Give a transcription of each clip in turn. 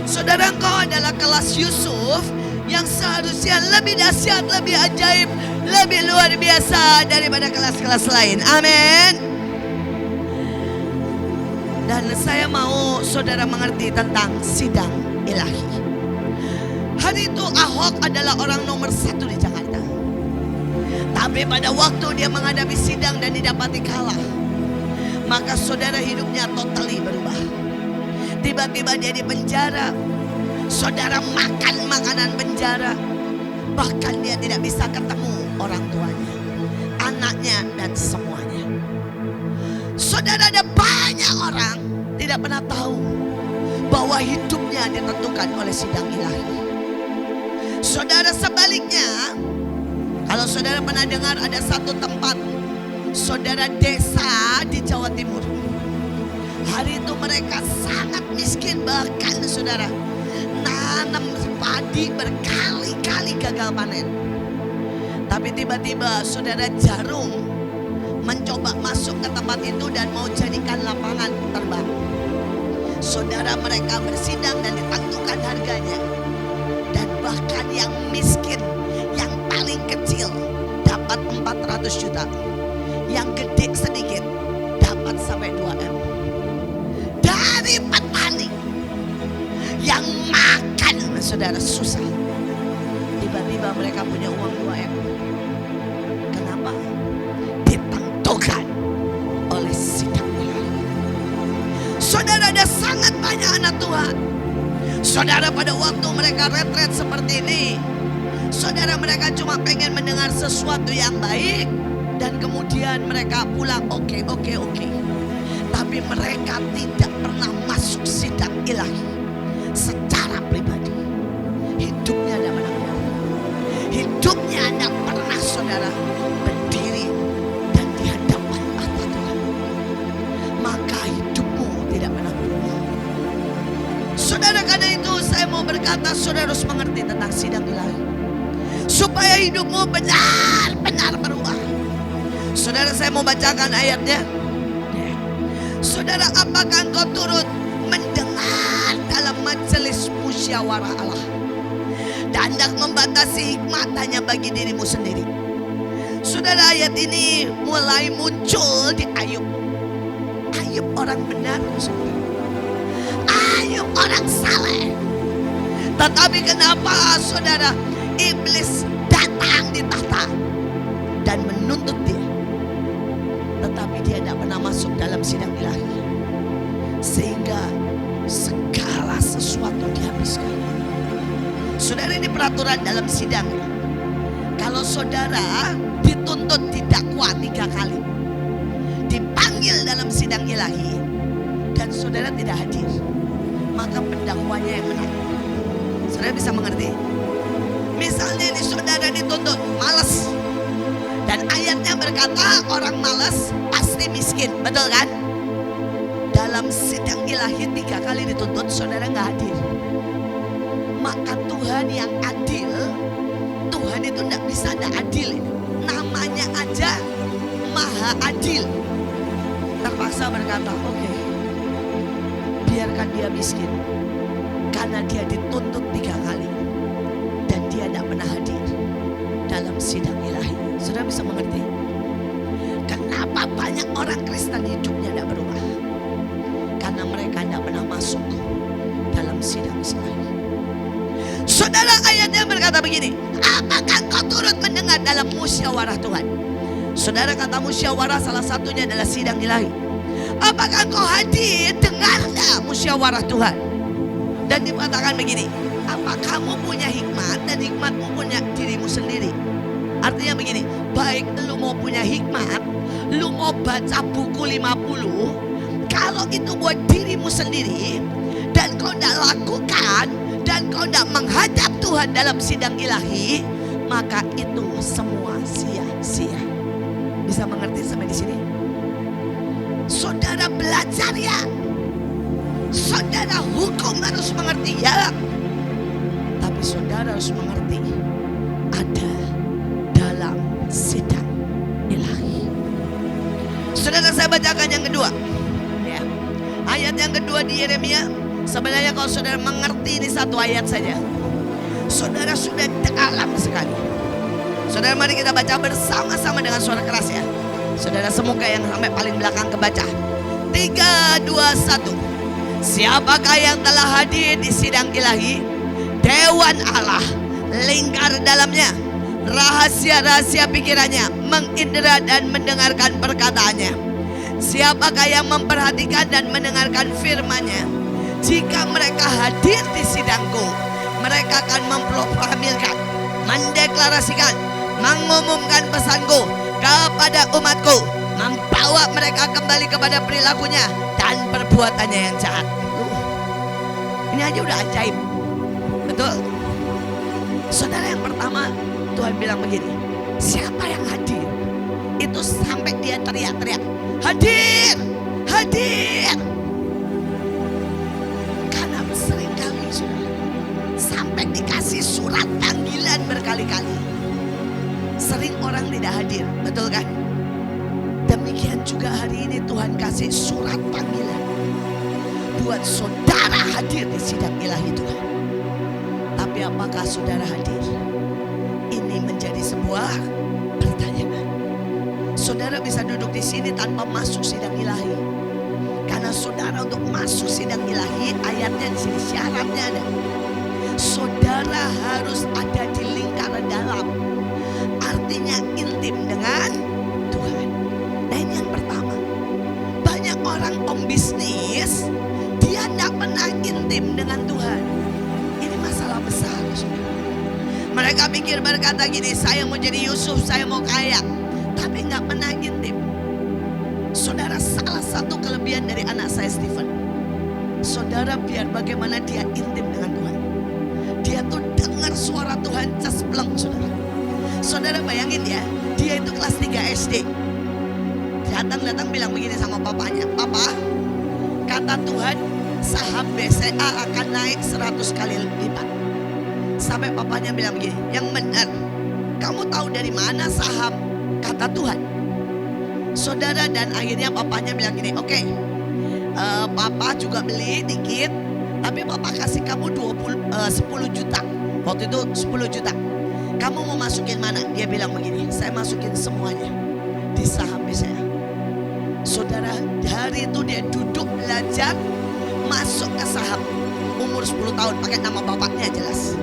Saudara, engkau adalah kelas Yusuf yang seharusnya lebih dahsyat, lebih ajaib, lebih luar biasa daripada kelas-kelas lain. Amin. Dan saya mau saudara mengerti tentang sidang ilahi. Hari itu Ahok adalah orang nomor 1 di Jakarta. Tapi pada waktu dia menghadapi sidang dan didapati kalah, maka saudara hidupnya totally berubah. Tiba-tiba dia di penjara. Saudara makan makanan penjara. Bahkan dia tidak bisa ketemu orang tuanya, anaknya, dan semuanya. Saudara, ada banyak orang tidak pernah tahu bahwa hidupnya ditentukan oleh sidang ilahi. Saudara, sebaliknya, kalau saudara pernah dengar ada satu tempat, saudara, desa di Jawa Timur. Hari itu mereka sangat miskin, bahkan saudara nanam padi berkali-kali gagal panen. Tapi tiba-tiba saudara jarum mencoba masuk ke tempat itu dan mau jadikan lapangan terbang. Saudara, mereka bersidang dan ditentukan harganya. Dan bahkan yang miskin, yang paling kecil dapat 400 juta. Yang gede sedikit dapat sampai 2M. Dari petani yang makan saudara susah, tiba-tiba mereka punya uang 2M. Kenapa? Ditentukan oleh sidang ilahi. Saudara, ada sangat banyak anak Tuhan. Saudara, pada waktu mereka retret seperti ini, saudara, mereka cuma pengen mendengar sesuatu yang baik dan kemudian mereka pulang oke. Tapi mereka tidak pernah masuk sidang ilahi secara pribadi. Hidupnya tidak pernah. Hidupnya tidak pernah saudara berdiri dan di hadapan mata Tuhan. Maka hidupmu tidak pernah berubah. Saudara, karena itu saya mau berkata, saudara harus mengerti tentang sidang ilahi supaya hidupmu benar-benar berubah. Saudara, saya mau bacakan ayatnya. Saudara, apakah engkau turut mendengar dalam majelis musyawarah Allah dan hendak membatasi hikmat hanya bagi dirimu sendiri? Saudara, ayat ini mulai muncul di Ayub. Ayub orang benar, saudara. Ayub orang saleh. Tetapi kenapa saudara iblis datang di tahta dan menuntut dia, tetapi dia tidak pernah masuk dalam sidang ilahi, sehingga segala sesuatu dihabiskan. Saudara, ini peraturan dalam sidang. Kalau saudara dituntut didakwa 3 kali, dipanggil dalam sidang ilahi, dan saudara tidak hadir, maka pendakwanya yang menang. Saudara bisa mengerti? Misalnya ini saudara dituntut malas, dan ayatnya berkata orang malas pasti miskin, betul kan? Dalam sidang ilahi 3 kali dituntut, saudara nggak hadir. Maka Tuhan yang adil, Tuhan itu tidak bisa tidak adil. Namanya aja maha adil. Terpaksa berkata, oke, biarkan dia miskin, karena dia dituntut 3 kali dan dia tidak pernah hadir dalam sidang ilahi. Saudara bisa mengerti kenapa banyak orang Kristen hidupnya tidak berubah? Karena mereka tidak pernah masuk dalam sidang ilahi. Saudara, ayatnya berkata begini, apakah kau turut mendengar dalam musyawarah Tuhan? Saudara, kata musyawarah salah satunya adalah sidang ilahi. Apakah kau hadir dengar musyawarah Tuhan? Dan dikatakan begini, apa kamu punya hikmat dan hikmatmu punya dirimu sendiri? Artinya begini, baik lu mau punya hikmat, lu mau baca buku 50, kalau itu buat dirimu sendiri dan kau tidak lakukan dan kau tidak menghadap Tuhan dalam sidang ilahi, maka itu semua sia-sia. Bisa mengerti sampai di sini? Saudara belajar ya. Saudara hukum harus mengerti ya. Tapi saudara harus mengerti ada dalam sidang ilahi. Saudara, saya bacakan yang kedua ya. Ayat yang kedua di Yeremia, Sebenarnya kalau saudara mengerti ini satu ayat saja, saudara sudah dalam sekali. Saudara, mari kita baca bersama-sama dengan suara keras ya. Saudara semoga yang sampai paling belakang kebaca. 3, 2, 1. Siapakah yang telah hadir di sidang ilahi? Dewan Allah, lingkar dalamnya, rahasia-rahasia pikirannya, mengindra dan mendengarkan perkataannya. Siapakah yang memperhatikan dan mendengarkan firman-Nya? Jika mereka hadir di sidangku, mereka akan memproklamirkan, mendeklarasikan, mengumumkan pesanku kepada umatku, membawa mereka kembali kepada perilakunya dan perbuatannya yang jahat. Ini aja udah ajaib. Betul. Saudara, yang pertama Tuhan bilang begini, siapa yang hadir? Itu sampai dia teriak-teriak, hadir, hadir. Karena seringkali saudara, sampai dikasih surat panggilan berkali-kali, sering orang tidak hadir, betul kan? Demikian juga hari ini Tuhan kasih surat panggilan buat saudara hadir di sidang ilahi Tuhan. Tapi apakah saudara hadir? Ini menjadi sebuah pertanyaan. Saudara bisa duduk di sini tanpa masuk sidang ilahi. Karena saudara untuk masuk sidang ilahi, ayatnya di sini syaratnya ada. Saudara harus ada di lingkaran dalam. Artinya intim dengan Tuhan. Nah, ini yang pertama. Banyak orang pembisnis, dia tidak pernah intim dengan Tuhan. Ini masalah besar, saudara. Mereka pikir berkata gini, saya mau jadi Yusuf, saya mau kaya, tapi nggak pernah intim. Saudara, salah satu kelebihan dari anak saya Stephen, saudara, biar bagaimana dia intim dengan Tuhan, dia tuh dengar suara Tuhan cespleng, saudara. Saudara bayangin ya, dia itu kelas 3 SD. Datang bilang begini sama papanya, papa, kata Tuhan saham BCA akan naik 100 kali lipat. Sampai papanya bilang begini, yang benar, kamu tahu dari mana saham? Kata Tuhan. Saudara, dan akhirnya papanya bilang gini, oke, papa juga beli dikit, tapi papa kasih kamu 10 juta. Waktu itu 10 juta. Kamu mau masukin mana? Dia bilang begini, saya masukin semuanya di saham BCA. Saudara, hari itu dia duduk belajar masuk ke saham. Umur 10 tahun, pakai nama bapaknya jelas.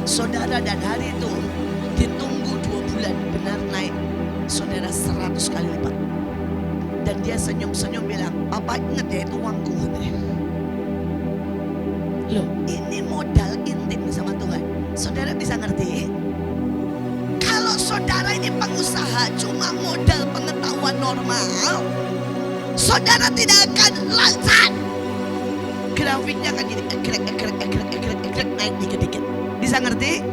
Saudara, dan hari itu ditunggu 2 bulan, benar naik, saudara, 100 kali lipat. Dan dia senyum-senyum bilang, papa inget ya itu uangku. Loh, ini modal intim sama Tuhan. Saudara bisa ngerti? Kalau saudara ini pengusaha cuma modal pengetahuan normal, saudara tidak akan lancar. Grafiknya akan gini, egrek, naik dikit-dikit. Bisa ngerti?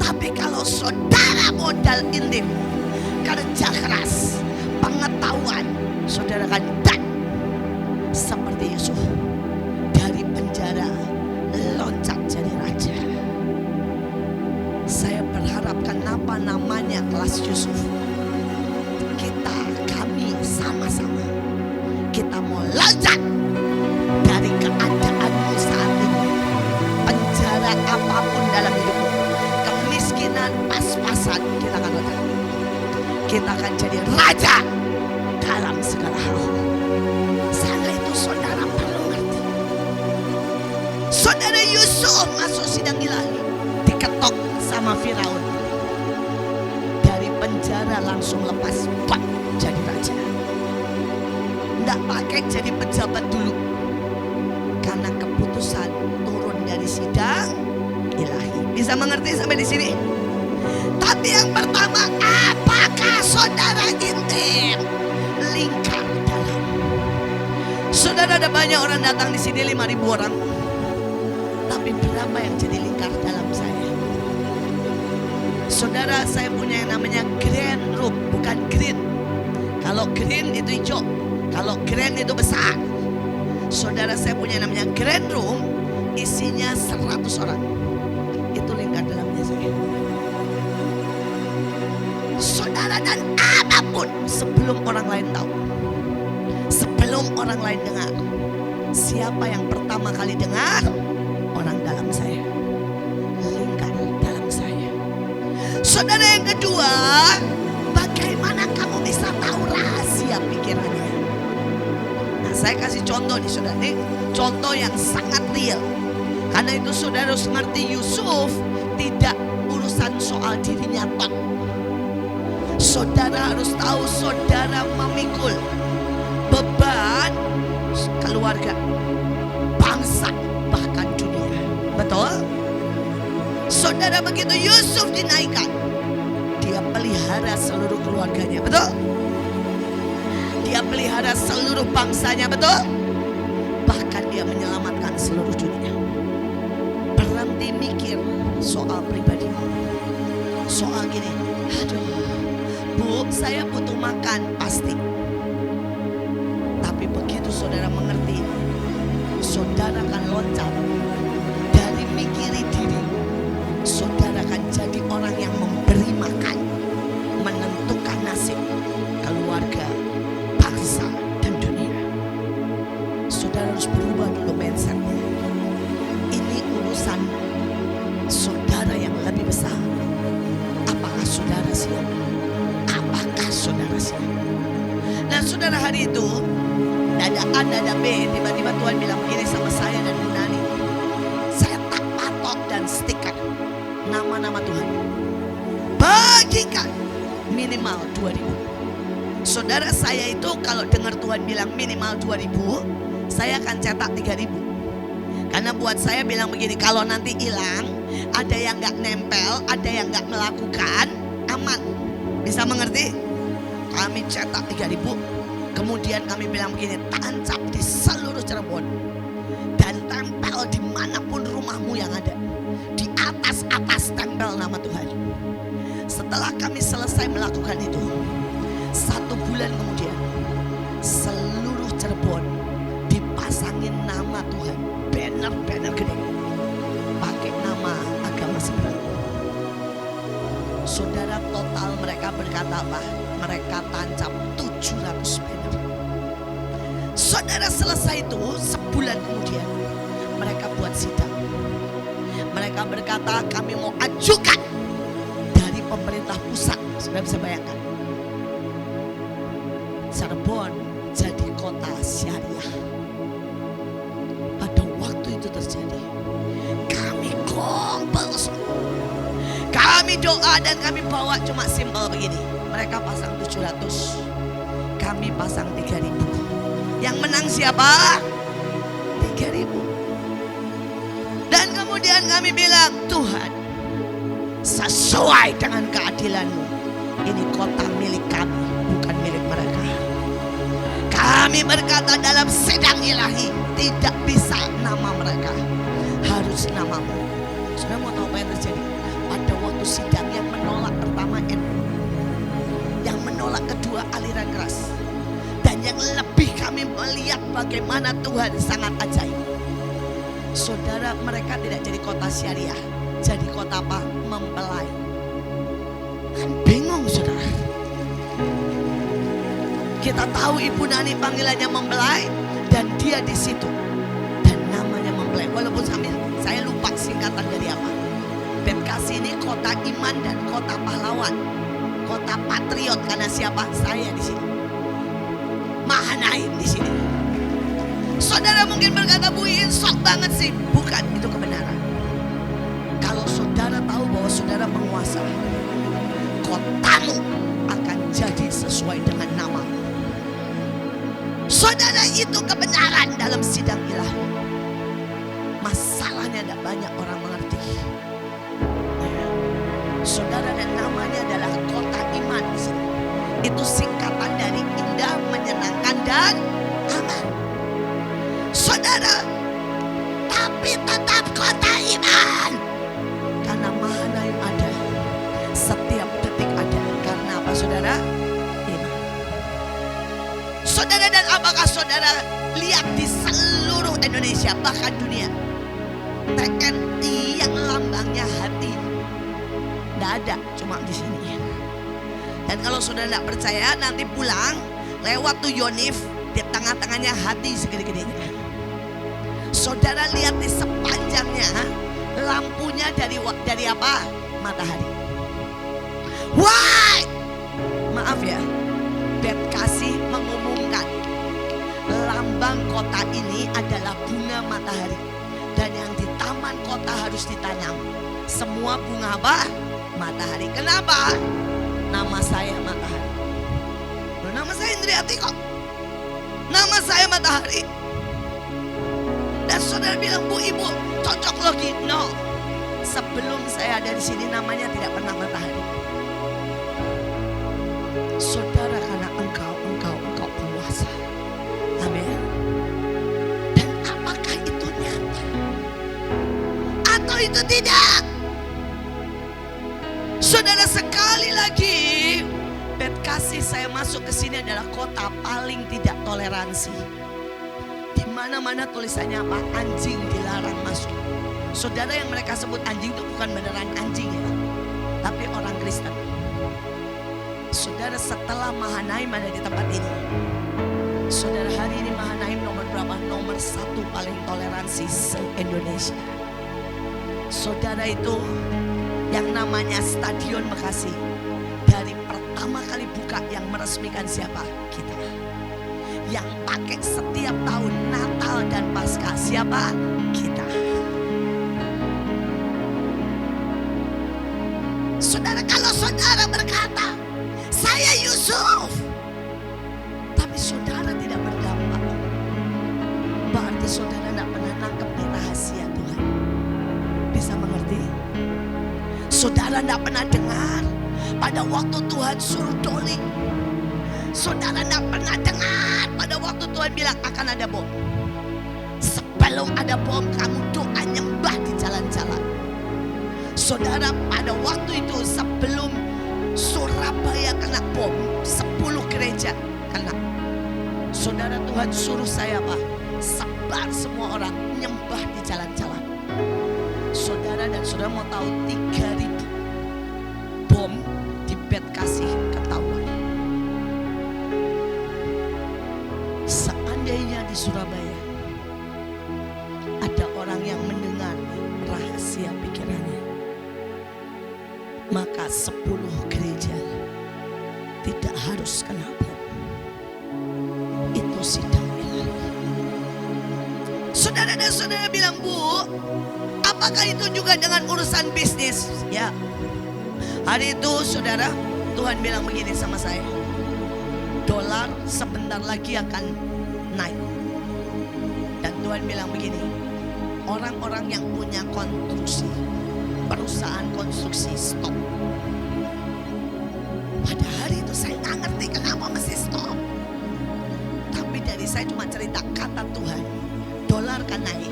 Tapi kalau saudara modal intim, kerja keras, pengetahuan, saudara akan dan seperti Yusuf, dari penjara loncat jadi raja. Saya berharap kenapa namanya kelas Yusuf. Kami sama-sama kita mau loncat dari keadaanmu saat ini, penjara apapun dalam hidupmu, kemiskinan pas-pasan, kita akan loncat. Kita akan jadi raja dalam segala hal. Saat itu saudara perlu ngerti. Saudara Yusuf masuk sidang ilahi, diketok sama Firaun. Dari penjara langsung lepas, bak, jadi raja. Nggak pakai jadi pejabat dulu, karena keputusan turun dari sidang ilahi. Bisa mengerti sampai di sini? Tapi yang pertama, apakah saudara intim lingkar dalam? Saudara, ada banyak orang datang di sini, 5.000 orang. Tapi berapa yang jadi lingkar dalam saya? Saudara, saya punya yang namanya grand room, bukan green. Kalau green itu hijau, kalau grand itu besar. Saudara, saya punya yang namanya grand room, isinya 100 orang. Itu lingkar dalamnya saya. Saudara, dan apapun sebelum orang lain tahu, sebelum orang lain dengar, Siapa yang pertama kali dengar? Orang dalam saya, lingkar dalam saya. Saudara, yang kedua, bagaimana kamu bisa tahu rahasia pikirannya? Nah, saya kasih contoh nih saudara, ini contoh yang sangat real. Karena itu saudara harus ngerti, Yusuf tidak urusan soal dirinya tok. Saudara harus tahu saudara memikul beban keluarga, bangsa, bahkan dunia. Betul? Saudara, begitu Yusuf dinaikkan, dia pelihara seluruh keluarganya. Betul? Dia pelihara seluruh bangsanya. Betul? Bahkan dia menyelamatkan seluruh dunia. Berhenti mikir soal pribadimu. Soal gini, aduh Bu, saya butuh makan, pasti. Tapi begitu saudara mengerti, saudara akan loncat dari mikiri diri. Saudara akan jadi orang yang memberi makan, menentukan nasib keluarga, bangsa, dan dunia. Saudara harus berubah dulu mindsetnya. Ini urusan saudara yang lebih besar. Apakah saudara siap? Apakah saudara siap? Nah saudara, hari itu dada A, dada B, tiba-tiba Tuhan bilang begini sama saya dan Bu Nani. Saya tak patok dan stiker nama-nama Tuhan. Bagikan minimal 2.000. Saudara, saya itu kalau dengar Tuhan bilang minimal 2.000, saya akan cetak 3.000. Karena buat saya bilang begini, kalau nanti hilang, ada yang gak nempel, ada yang gak melakukan, aman. Bisa mengerti? Kami cetak 3.000. Kemudian kami bilang begini, tancap di seluruh Cirebon. Dan tempel dimanapun rumahmu yang ada. Di atas tempel nama Tuhan. Setelah kami selesai melakukan itu, 1 bulan kemudian, seluruh Cirebon dipasangin nama Tuhan. Banner gede. Pakai nama agama seberang. Saudara, total mereka berkata apa? Mereka tancap 700 banner. Saudara, selesai itu sebulan kemudian mereka buat sidang. Mereka berkata, kami mau ajukan dari pemerintah pusat. Saudara bisa bayangkan, Cirebon jadi kota syariah. Pada waktu itu terjadi, kami kumpul semua. Kami doa dan kami bawa cuma simpel begini. Mereka pasang 700, kami pasang 3.000. Yang menang siapa? 3.000. Dan kemudian kami bilang, Tuhan, sesuai dengan keadilan-Mu, ini kota milik kami, bukan milik mereka. Kami berkata dalam sidang ilahi, tidak bisa nama mereka, harus namamu. Saudara mau tahu apa yang terjadi? Pada waktu sidang, yang menolak pertama NU, yang menolak kedua aliran keras, dan yang lebih kami melihat bagaimana Tuhan sangat ajaib. Saudara, mereka tidak jadi kota syariah, jadi kota apa? Mempelai. Kan bingung saudara. Kita tahu Ibu Nani panggilannya mempelai, dan dia di situ, dan namanya mempelai. Walaupun saya lupa singkatan dari apa. Bekasi ini kota iman dan kota pahlawan, kota patriot. Karena siapa? Saya di sini. Mahanaim di sini. Saudara mungkin berkata, Bu Iin sok banget sih. Bukan, itu kebenaran. Kalau saudara tahu bahwa saudara penguasa, kotamu akan jadi sesuai dengan namamu. Saudara, itu kebenaran dalam sidang ilahi. Masalahnya tidak banyak orang mengerti. Saudara, dan namanya adalah kota iman di sini. Itu singkatan dari indah, menyenangkan, dan aman. Saudara, tapi tetap kota iman. Karena Mahanaim ada, setiap detik ada. Karena apa saudara? Iman. Saudara, dan apakah saudara lihat di seluruh Indonesia, bahkan dunia, TNI yang lambangnya hati? Tidak ada, cuma di sini. Dan kalau saudara tidak percaya, nanti pulang lewat tuh Yonif, di tengah-tengahnya hati segede-gedenya. Saudara lihat di sepanjangnya lampunya dari apa? Matahari. Why? Maaf ya, Bekasi mengumumkan lambang kota ini adalah bunga matahari. Dan yang di taman kota harus ditanam semua bunga apa? Matahari. Kenapa? Nama saya matahari. Loh, nama saya Indriati kok. Nama saya matahari. Dan saudara bilang, Bu, Ibu cocok logi. No. Sebelum saya ada di sini namanya tidak pernah matahari. Saudara, karena engkau penguasa. Amin. Dan apakah itu nyata? Atau itu tidak? Saudara, sekali lagi, Bekasi saya masuk ke sini adalah kota paling tidak toleransi. Di mana-mana tulisannya apa? Anjing dilarang masuk. Saudara, yang mereka sebut anjing itu bukan beneran anjing ya, tapi orang Kristen. Saudara, setelah Mahanaim ada di tempat ini, saudara, hari ini Mahanaim nomor berapa? Nomor 1 paling toleransi se-Indonesia. Saudara, itu yang namanya Stadion Bekasi dari pertama kali buka yang meresmikan siapa? Kita. Yang pakai setiap tahun Natal dan Paskah siapa? Kita. Saudara, kalau saudara berkata saya Yusuf, tapi saudara tidak berdampak, berarti saudara tidak pernah nangkep di rahasia Tuhan. Bisa mengerti? Saudara tidak pernah dengar pada waktu Tuhan suruh doli. Saudara tidak pernah dengar pada waktu Tuhan bilang akan ada bom. Sebelum ada bom, kamu doa nyembah di jalan-jalan. Saudara, pada waktu itu sebelum Surabaya kena bom, 10 gereja kena. Saudara, Tuhan suruh saya apa? Sebar semua orang nyembah di jalan-jalan. Saudara, dan saudara mau tahu 3.000 bom di Bekasi ketahuan. Seandainya di Surabaya ada orang yang mendengar rahasia pikirannya, maka 10 gereja tidak harus kena bom. Itu sidang ilahi. Saudara dan saudara bilang, Bu, apakah itu juga dengan urusan bisnis? Ya. Hari itu saudara, Tuhan bilang begini sama saya. Dolar sebentar lagi akan naik. Dan Tuhan bilang begini, orang-orang yang punya konstruksi, perusahaan konstruksi, stop. Pada hari itu saya nggak ngerti kenapa mesti stop. Tapi dari saya cuma cerita kata Tuhan, dolar akan naik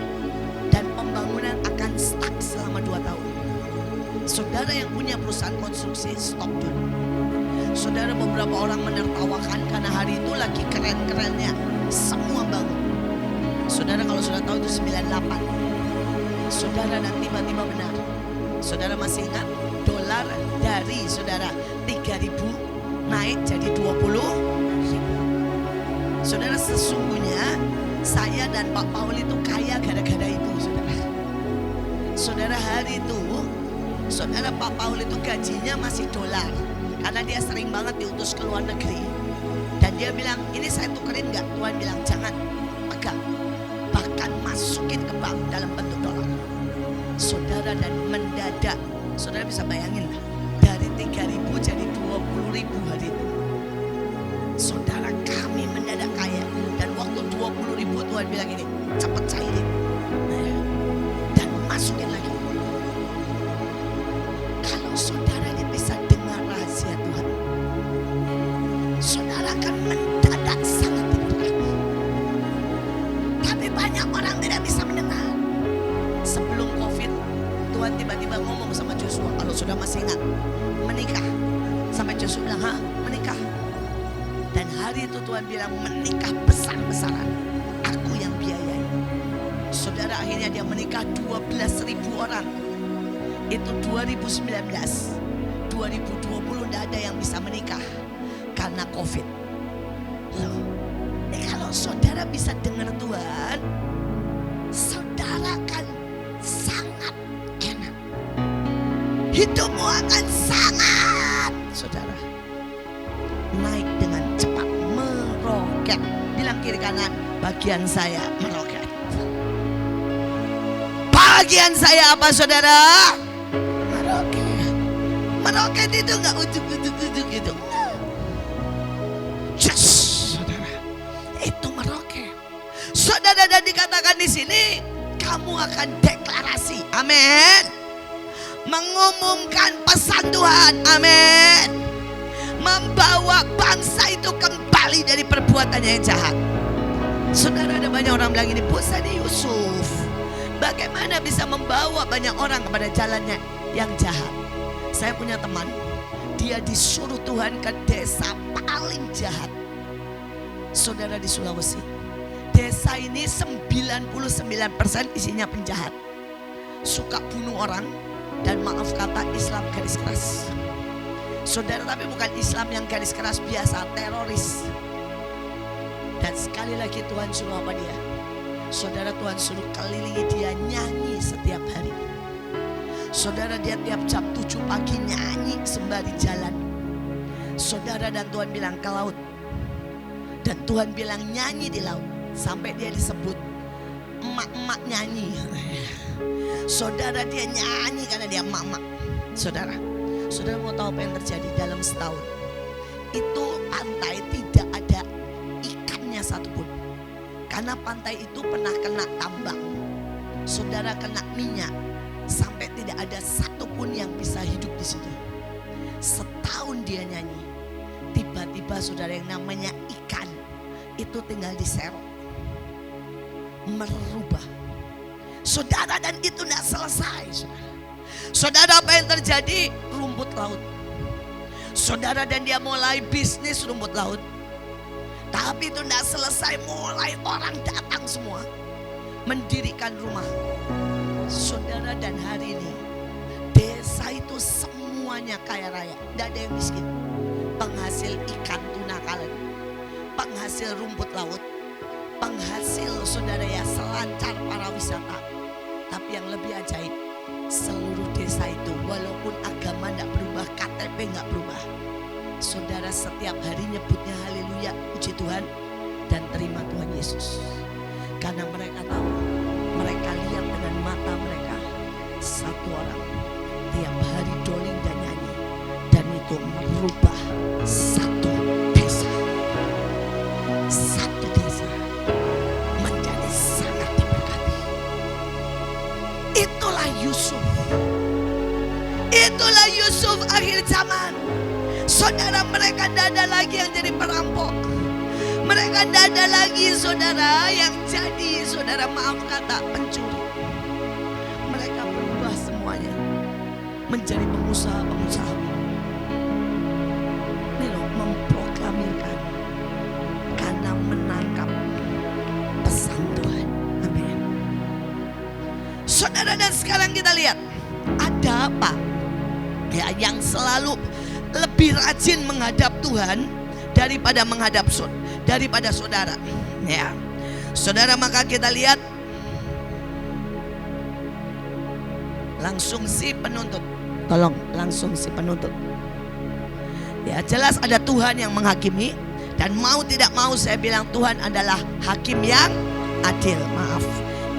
dan pembangunan akan stuck selama 2 tahun. Saudara yang punya perusahaan konstruksi, stop dulu. Saudara, beberapa orang menertawakan karena hari itu lagi keren-kerennya semua bangun. Saudara, kalau sudah tahu itu 98. Saudara, dan tiba-tiba benar. Saudara masih ingat dolar dari saudara 3.000 naik jadi 20.000. Saudara, sesungguhnya saya dan Pak Paul itu kaya gara-gara itu, saudara. Saudara, hari itu saudara, Pak Paul itu gajinya masih dolar karena dia sering banget diutus ke luar negeri. Dan dia bilang, ini saya tukerin gak? Tuhan bilang, jangan, pegang. Bahkan masukin ke bank dalam bentuk dolar. Saudara, dan mendadak, saudara bisa bayangin lah, dari 3.000 jadi 20.000 hari itu. Saudara, kami mendadak kaya. Dan waktu 20.000 Tuhan bilang ini, cepat cairin. Dan masukin lagi. Kalau saudara ini bisa dengar rahasia Tuhan, saudara akan mendadak sangat diberkati. Tapi banyak orang tidak bisa mendengar. Sebelum COVID, Tuhan tiba-tiba ngomong sama Joshua, kalau sudah masih ingat, menikah. Sampai Joshua bilang, ha, menikah. Dan hari itu Tuhan bilang, menikah besar-besaran, aku yang biayai. Saudara, akhirnya dia menikah 12.000 orang. Itu 2019. 2020 tidak ada yang bisa menikah karena COVID. Loh, kalau saudara bisa dengar Tuhan, hidupmu akan sangat, saudara, naik dengan cepat, meroket. Bilang kiri kanan, bagian saya meroket. Bagian saya apa, saudara? Meroket. Meroket itu enggak ujuk-ujuk gitu. Just, saudara, itu meroket. Saudara, dan dikatakan di sini kamu akan deklarasi, amin, mengumumkan pesan Tuhan, amin, membawa bangsa itu kembali dari perbuatannya yang jahat. Saudara, ada banyak orang bilang ini, bosan Yusuf, bagaimana bisa membawa banyak orang kepada jalannya yang jahat. Saya punya teman, dia disuruh Tuhan ke desa paling jahat, saudara, di Sulawesi. Desa ini 99% isinya penjahat, suka bunuh orang, dan maaf kata Islam garis keras. Saudara, tapi bukan Islam yang garis keras biasa, teroris. Dan sekali lagi Tuhan suruh apa dia? Saudara, Tuhan suruh kelilingi dia, nyanyi setiap hari. Saudara, dia tiap jam 7 pagi nyanyi sembari jalan. Saudara, dan Tuhan bilang ke laut. Dan Tuhan bilang nyanyi di laut. Sampai dia disebut emak-emak nyanyi. Saudara, dia nyanyi karena dia emak-emak. Saudara, saudara mau tahu apa yang terjadi dalam setahun? Itu pantai tidak ada ikannya satupun. Karena pantai itu pernah kena tambang. Saudara, kena minyak. Sampai tidak ada satupun yang bisa hidup di situ. Setahun dia nyanyi. Tiba-tiba saudara, yang namanya ikan itu tinggal diserok, merubah. Saudara, dan itu tidak selesai. Saudara, apa yang terjadi? Rumput laut. Saudara, dan dia mulai bisnis rumput laut. Tapi itu tidak selesai, mulai orang datang semua, mendirikan rumah. Saudara, dan hari ini desa itu semuanya kaya raya, tidak ada yang miskin. Penghasil ikan tuna kalen, penghasil rumput laut, penghasil, saudara, ya, selancar para wisata. Tapi yang lebih ajaib, seluruh desa itu walaupun agama tidak berubah, KTP nggak berubah, saudara, setiap hari nyebutnya haleluya, puji Tuhan, dan terima Tuhan Yesus. Karena mereka tahu, mereka lihat dengan mata mereka, satu orang tiap hari doling dan nyanyi, dan itu merubah satu desa. Satu desa menjadi sangat diberkati. Itulah Yusuf. Itulah Yusuf akhir zaman. Saudara, mereka tidak ada lagi yang jadi perampok. Mereka tidak ada lagi, saudara, yang jadi, saudara, maaf kata, pencuri. Mereka berubah semuanya menjadi pengusaha-pengusaha. Ini loh, memproklamirkan karena menangkap pesan Tuhan. Amin. Saudara, dan sekarang kita lihat ada apa ya yang selalu lebih rajin menghadap Tuhan daripada daripada saudara. Ya, saudara, maka kita lihat langsung si penuntut. Tolong, langsung si penuntut. Ya, jelas ada Tuhan yang menghakimi, dan mau tidak mau saya bilang Tuhan adalah hakim yang adil. Maaf,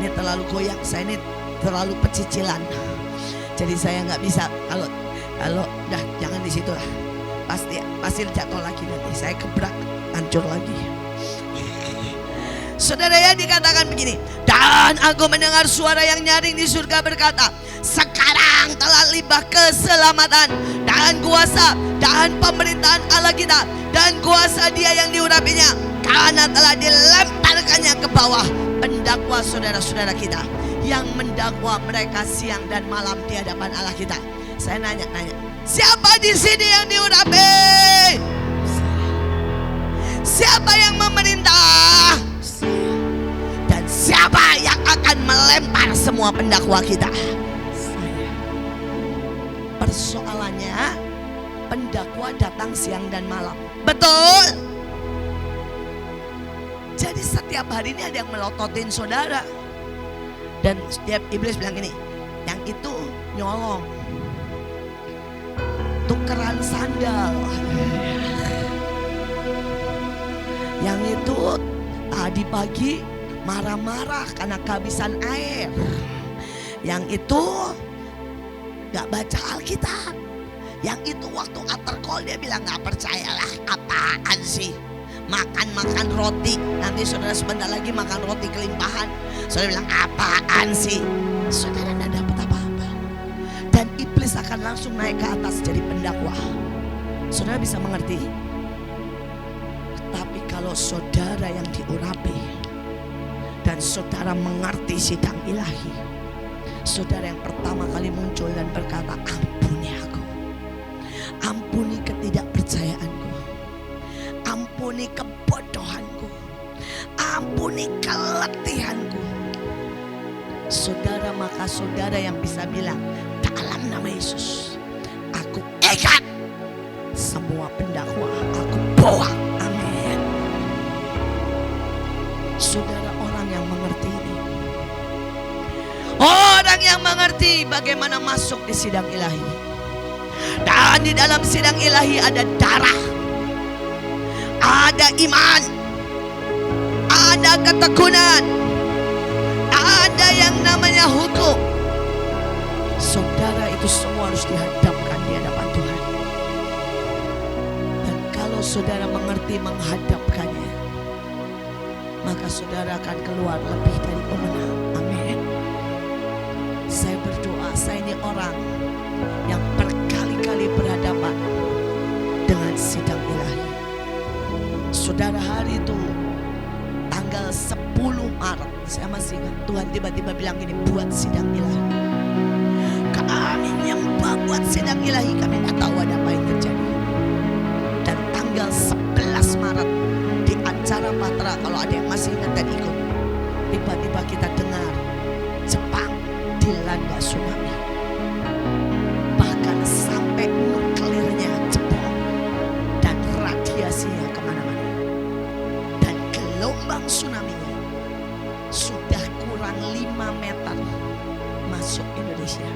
ini terlalu goyang, saya ini terlalu pecicilan. Jadi saya nggak bisa kalau dah jangan di situ lah. Pasti jatuh lagi nanti. Saya gebrak, hancur lagi. Saudara, ya, dikatakan begini. Dan aku mendengar suara yang nyaring di surga berkata, sekarang telah tiba keselamatan dan kuasa dan pemerintahan Allah kita dan kuasa Dia yang diurapinya, karena telah dilemparkannya ke bawah pendakwa saudara-saudara kita yang mendakwa mereka siang dan malam di hadapan Allah kita. Saya nanya, siapa di sini yang diurapi? Siapa yang memerintah? Dan siapa yang akan melempar semua pendakwa kita? Saya. Persoalannya, pendakwa datang siang dan malam. Betul? Jadi setiap hari ini ada yang melototin saudara. Dan setiap iblis bilang gini, yang itu nyolong, keran sandal. Yang itu tadi pagi marah-marah karena kehabisan air. Yang itu gak baca Alkitab. Yang itu waktu altar call dia bilang gak percayalah, apaan sih makan roti, nanti saudara sebentar lagi makan roti kelimpahan. Saudara bilang apaan sih, saudara gak dapat apa-apa. Dan iblis akan langsung naik ke atas jadi pendakwah. Saudara bisa mengerti. Tapi kalau saudara yang diurapi dan saudara mengerti sidang ilahi, saudara yang pertama kali muncul dan berkata, ampuni aku, ampuni ketidakpercayaanku, ampuni kebodohanku, ampuni keletihanku. Saudara, maka saudara yang bisa bilang, dalam nama Yesus aku ikat semua pendakwa, aku buang. Amin. Saudara, orang yang mengerti ini, orang yang mengerti bagaimana masuk di sidang ilahi. Dan di dalam sidang ilahi ada darah, ada iman, ada ketekunan, ada yang namanya hukum. Saudara, itu semua harus dihadapkan di hadapan Tuhan. Dan kalau saudara mengerti menghadapkannya, maka saudara akan keluar lebih dari pemenang. Amin. Saya berdoa, saya ini orang yang berkali-kali berhadapan dengan sidang ilahi. Saudara, hari itu tanggal 10 Maret, saya masih ingat Tuhan tiba-tiba bilang gini, buat sidang ilahi. Kami nyembah buat sidang ilahi, kami gak tahu ada apa yang terjadi. Dan tanggal 11 Maret di acara Patra, kalau ada yang masih ingat dan ikut, tiba-tiba kita dengar Jepang dilanda tsunami. Bahkan sampai nuklirnya jebol dan radiasinya kemana-mana. Dan gelombang tsunami-nya sudah kurang 5 meter masuk Indonesia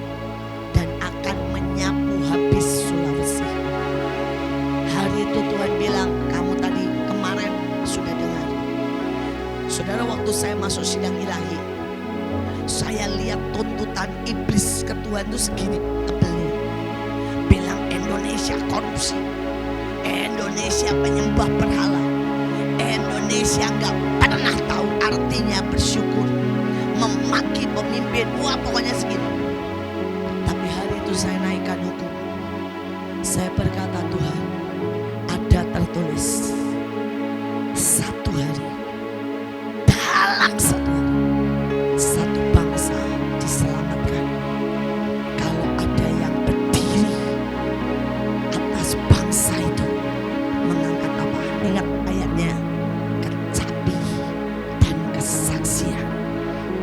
dan akan menyapu habis Sulawesi. Hari itu Tuhan bilang, kamu tadi kemarin sudah dengar. Saudara, waktu saya masuk sidang ilahi, saya lihat tuntutan iblis ke Tuhan itu segini tebelnya. Bilang Indonesia korupsi, Indonesia penyembah berhala, Indonesia gak pernah tahu artinya bersyukur, memaki pemimpin, wah pokoknya segini. Tapi hari itu saya naikkan hukum. Saya berkata, Tuhan, ada tertulis satu hari, dalam satu hari, satu bangsa diselamatkan kalau ada yang berdiri atas bangsa itu mengangkat apa? Ingat ayatnya, kecapi dan kesaksian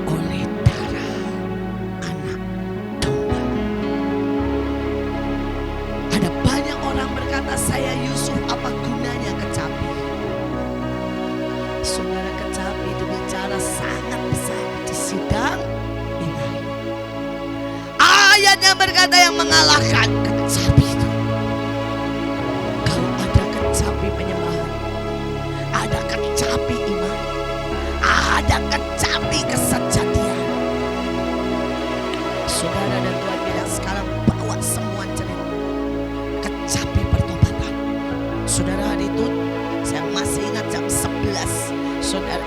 oleh darah anak domba. Ada banyak orang berkata, saya Yusuf, apa gunanya kecapi? Saudara, kecapi itu bicara sangat besar di sidang ilahi. Ayatnya berkata yang mengalahkan kecapi itu. Kalau ada kecapi penyembahan, ada kecapi iman, ada kecapi kesejatian. Saudara, dan Tuhan bilang sekarang bawa semua cerita kecapi pertobatan. Saudara, hari itu saya masih ingat jam 11. Saudara,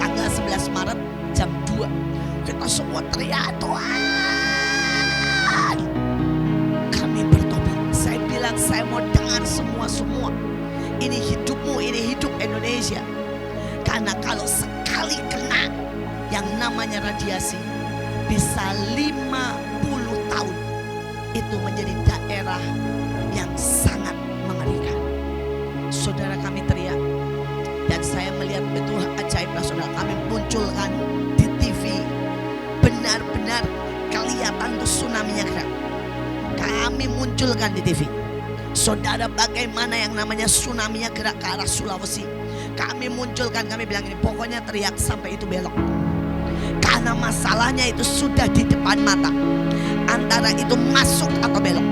tanggal 11 Maret jam 2 kita semua teriak, Tuhan, kami bertobat. Saya bilang, saya mau dengar semua. Ini hidupmu, ini hidup Indonesia. Karena kalau sekali kena yang namanya radiasi, bisa 50 tahun. Itu menjadi daerah yang sangat mengerikan. Saudara, kami teriak. Dan saya melihat betul ajaiblah, saudara, kami munculkan di TV. Benar-benar kelihatan tuh tsunami-nya gerak. Kami munculkan di TV. Saudara, bagaimana yang namanya tsunami-nya gerak ke arah Sulawesi. Kami munculkan, kami bilang ini, pokoknya teriak sampai itu belok. Karena masalahnya itu sudah di depan mata. Antara itu masuk atau belok.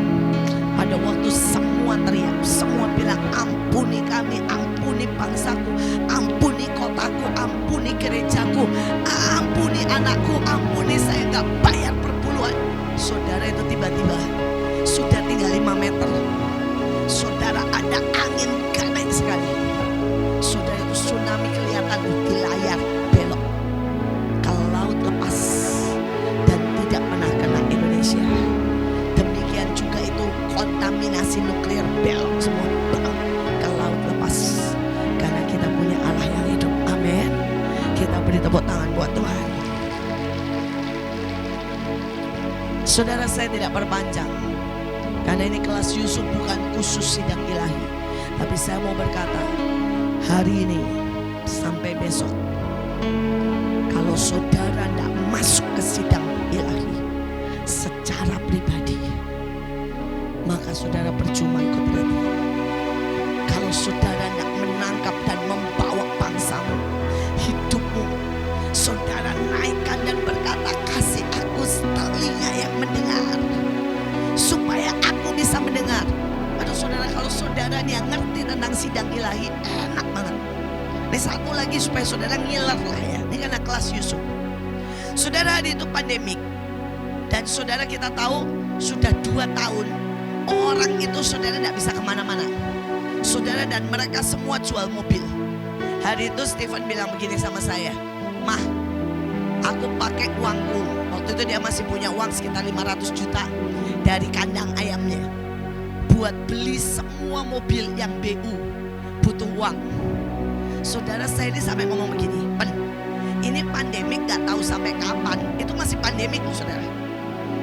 pada waktu semua teriak, semua bilang ampuni kami, ampuni bangsaku, ampuni kotaku, ampuni gerejaku, ampuni anakku, ampuni saya gak bayar perpuluhan. Saudara itu tiba-tiba sudah tinggal 5 meter. Saudara ada angin kencang sekali. Saudara itu tsunami kelihatan di layar, belok ke laut lepas dan tidak pernah kena Indonesia. Demikian juga itu kontaminasi nuklir, belok semua ke laut lepas. Karena kita punya Allah yang hidup. Amin. Kita beri tepuk tangan buat Tuhan. Saudara, saya tidak perpanjang karena ini kelas Yusuf bukan khusus sidang ilahi. Tapi saya mau berkata, hari ini sampai besok, kalau saudara tidak masuk ke sidang ilahi secara pribadi, maka saudara percuma ikut berarti. Kalau saudara tidak menangkap dan membawa bangsamu, hidupmu, saudara naikkan dan berkata, kasih aku telinga yang mendengar, supaya aku bisa mendengar. Aduh saudara, kalau saudara dia ngerti tentang sidang ilahi, enak banget. Ini satu lagi supaya saudara ngiler lah ya. Ini karena kelas Yusuf. Saudara, hari itu pandemik. Dan saudara, kita tahu sudah 2 tahun orang itu saudara tidak bisa kemana-mana. Saudara, dan mereka semua jual mobil. Hari itu Stephen bilang begini sama saya, Mah, aku pakai uangku. Waktu itu dia masih punya uang sekitar 500 juta dari kandang ayamnya, buat beli semua mobil yang BU, butuh uang. Saudara, saya ini sampai ngomong begini, ini pandemik gak tahu sampai kapan. Itu masih pandemik loh saudara.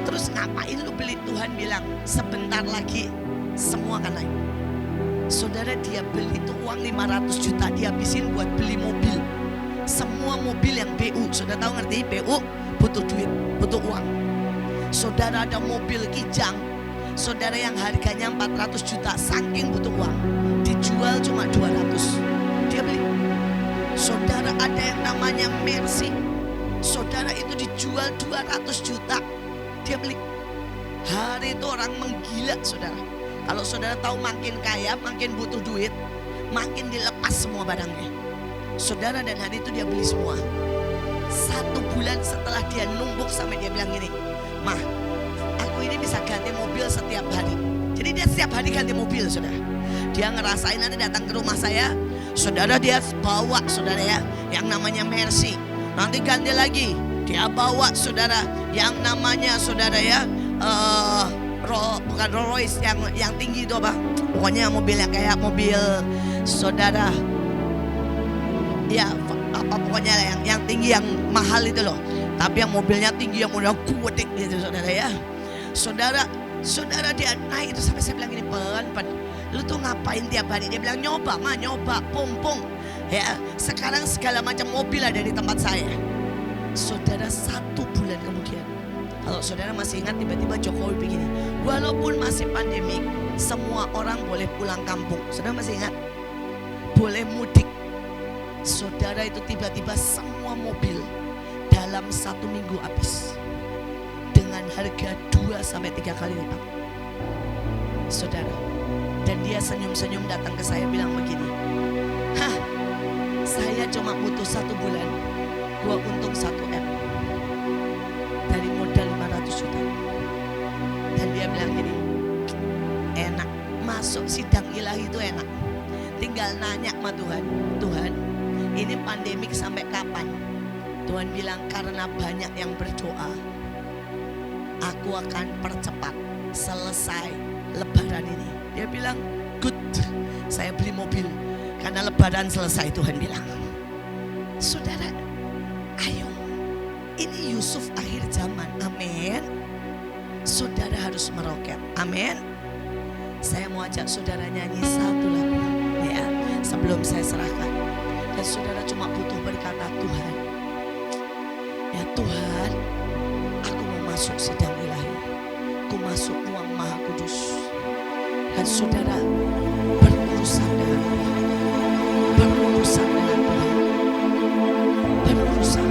Terus ngapain lu beli? Tuhan bilang sebentar lagi semua akan naik. Saudara, dia beli itu uang 500 juta dihabisin buat beli mobil. Semua mobil yang BU. Saudara tahu ngerti BU butuh duit, butuh uang. Saudara, ada mobil Kijang, saudara, yang harganya 400 juta, saking butuh uang, dijual cuma 200, dia beli. Saudara, ada yang namanya Mercy, saudara, itu dijual 200 juta, dia beli. Hari itu orang menggila saudara. Kalau saudara tahu makin kaya, makin butuh duit, makin dilepas semua barangnya. Saudara, dan hari itu dia beli semua. 1 bulan setelah dia numpuk sampai dia bilang gini, Mah, aku ini bisa ganti mobil setiap hari. Jadi dia setiap hari ganti mobil saudara. Dia ngerasain nanti datang ke rumah saya, saudara, dia bawa saudara ya yang namanya Mercy. Nanti ganti lagi, dia bawa saudara yang namanya saudara ya bukan Rolls Royce yang tinggi itu apa? Pokoknya mobil yang kayak mobil saudara ya apa pokoknya yang tinggi, yang mahal itu loh. Tapi yang mobilnya tinggi, yang model kuatik gitu saudara ya. Saudara dia naik itu sampai saya bilang gini, Pen, lu tuh ngapain tiap hari? Dia bilang nyoba, pung ya. Sekarang segala macam mobil ada di tempat saya. Saudara, 1 bulan kemudian, kalau saudara masih ingat, tiba-tiba Jokowi begini, walaupun masih pandemik, semua orang boleh pulang kampung. Saudara masih ingat? Boleh mudik. Saudara, itu tiba-tiba semua mobil dalam 1 minggu habis dengan harga 2-3 kali lipat. Saudara, dan dia senyum-senyum datang ke saya bilang begini, hah, saya cuma butuh 1 bulan, gua untung 1M dari modal 500 juta. Dan dia bilang gini, enak, masuk sidang ilahi itu enak, tinggal nanya sama Tuhan, Tuhan, ini pandemik sampai kapan? Tuhan bilang karena banyak yang berdoa, aku akan percepat selesai lebaran ini. Dia bilang good, saya beli mobil karena lebaran selesai, Tuhan bilang. Saudara, ayo, ini Yusuf akhir zaman, amin. Saudara harus meroket, amin. Saya mau ajak saudara nyanyi 1 lagu ya sebelum saya serahkan. Dan saudara cuma butuh berkata, Tuhan, ya Tuhan, aku mau masuk sidang ilahi, aku masuk ruang Maha Kudus. Dan saudara berurusan dengan Tuhan, berurusan dengan Tuhan, berurusan.